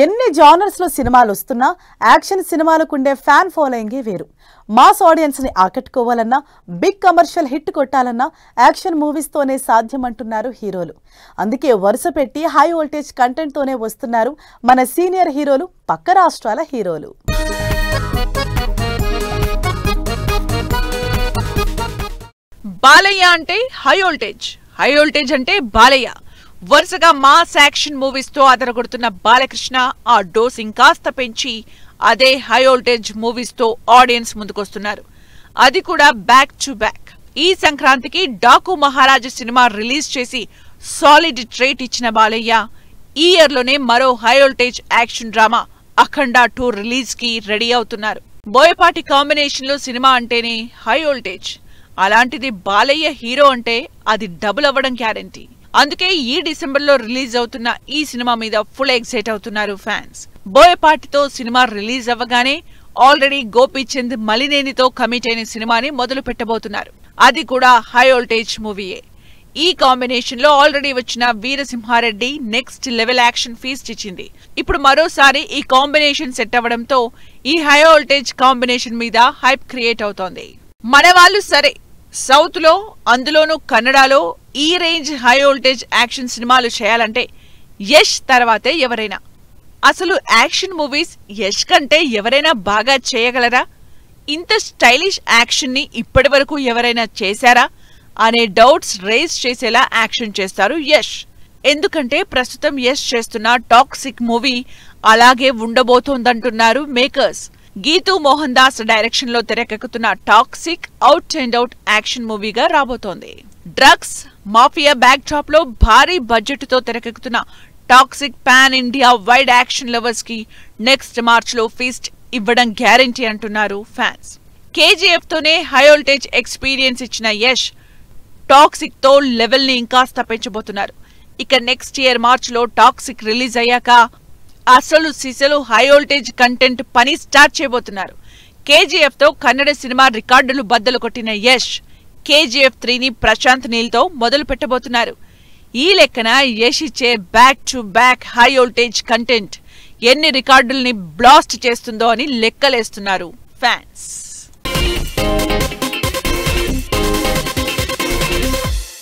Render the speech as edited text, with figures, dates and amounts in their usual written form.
ఎన్ని జానర్స్ లో సినిమాలు వస్తున్నా యాక్షన్ సినిమాలకు ఉండే ఫ్యాన్ ఫాలోయింగే వేరు. మాస్ ఆడియన్స్ ని ఆకట్టుకోవాలన్నా, బిగ్ కమర్షియల్ హిట్ కొట్టాలన్నా యాక్షన్ మూవీస్ తోనే సాధ్యమంటున్నారు హీరోలు. అందుకే వరుస పెట్టి హై వోల్టేజ్ కంటెంట్ తోనే వస్తున్నారు మన సీనియర్ హీరోలు, పక్క రాష్ట్రాల హీరోలు. బాలయ్య అంటే హై వోల్టేజ్ అంటే బాలయ్య. వరుసగా మాస్ యాక్షన్ మూవీస్ తో అదరగొడుతున్న బాలకృష్ణ ఆ డోస్ ఇంకాస్త పెంచి అదే హై వోల్టేజ్ మూవీస్ తో ఆడియన్స్ ముందుకొస్తున్నారు. అది కూడా బ్యాక్ టు బ్యాక్. ఈ సంక్రాంతికి డాకు మహారాజు సినిమా రిలీజ్ చేసి సాలిడ్ ట్రీట్ ఇచ్చిన బాలయ్య ఈ ఇయర్ లోనే మరో హై వోల్టేజ్ యాక్షన్ డ్రామా అఖండ 2 రిలీజ్ కి రెడీ అవుతున్నారు. బోయపాటి కాంబినేషన్ లో సినిమా అంటేనే హై వోల్టేజ్. అలాంటిది బాలయ్య హీరో అంటే అది డబుల్ అవ్వడం గ్యారెంటీ. అందుకే ఈ డిసెంబర్ లో రిలీజ్ అవుతున్న ఈ సినిమా మీద ఫుల్ ఎక్సైట్ అవుతున్నారు ఫ్యాన్స్. బోయపాటితో సినిమా రిలీజ్ అవ్వగానే ఆల్రెడీ గోపీచంద్ మలినేనితో కమిట్ అయిన సినిమాని మొదలు పెట్టబోతున్నారు. అది కూడా హై వోల్టేజ్ మూవీయే. ఈ కాంబినేషన్ లో ఆల్రెడీ వచ్చిన Veera Simha Reddy next level action feast ఇచ్చింది. ఇప్పుడు మరోసారి ఈ కాంబినేషన్ సెట్ అవ్వడంతో ఈ హై వోల్టేజ్ కాంబినేషన్ మీద హైప్ క్రియేట్ అవుతోంది. మన వాళ్ళు సరే, సౌత్ లో అందులోనూ కన్నడలో ఈ రేంజ్ హై వోల్టేజ్ యాక్షన్ సినిమాలు చేయాలంటే యష్ తర్వాతే ఎవరైనా. అసలు యాక్షన్ మూవీస్ యష్ కంటే ఎవరైనా బాగా చేయగలరా? ఇంత స్టైలిష్ యాక్షన్ ని ఇప్పటి వరకు ఎవరైనా చేశారా అనే డౌట్స్ రేజ్ చేసేలా యాక్షన్ చేస్తారు యష్. ఎందుకంటే ప్రస్తుతం యష్ చేస్తున్న టాక్సిక్ మూవీ అలాగే ఉండబోతోందంటున్నారు మేకర్స్. గీతూ మోహన్ దాస్ డైరెక్షన్ లో తెరకెక్కుతున్న toxic out and out action మూవీగా రాబోతోంది. డ్రగ్స్ మాఫియా బ్యాక్ డ్రాప్ లో భారీ బడ్జెట్ తో తెరకెక్కుతున్న toxic pan India wide action lovers కి నెక్స్ట్ మార్చ్ లో ఫీస్ట్ ఇవ్వడం గ్యారెంటీ అంటున్నారు ఫ్యాన్స్. కేజీఎఫ్ తోనే హై వోల్టేజ్ ఎక్స్పీరియన్స్ ఇచ్చిన యష్ టాక్సిక్ తో లెవెల్ ని ఇంకాస్త పెంచబోతున్నారు. ఇక నెక్స్ట్ ఇయర్ మార్చ్ లో టాక్సిక్ రిలీజ్ అయ్యాక అసలు సిసలు హై వోల్టేజ్ కంటెంట్ పని స్టార్ట్ చేయబోతున్నారు. కేజీఎఫ్ తో కన్నడ సినిమా రికార్డులు బద్దలు కొట్టిన యష్ కేజీఎఫ్ 3ని ప్రశాంత్ నీల్ తో మొదలు పెట్టబోతున్నారు. ఈ లెక్కన యష్ ఇచ్చే back to back high voltage content ఎన్ని రికార్డుల్ని బ్లాస్ట్ చేస్తుందో అని లెక్కలేస్తున్నారు ఫ్యాన్స్.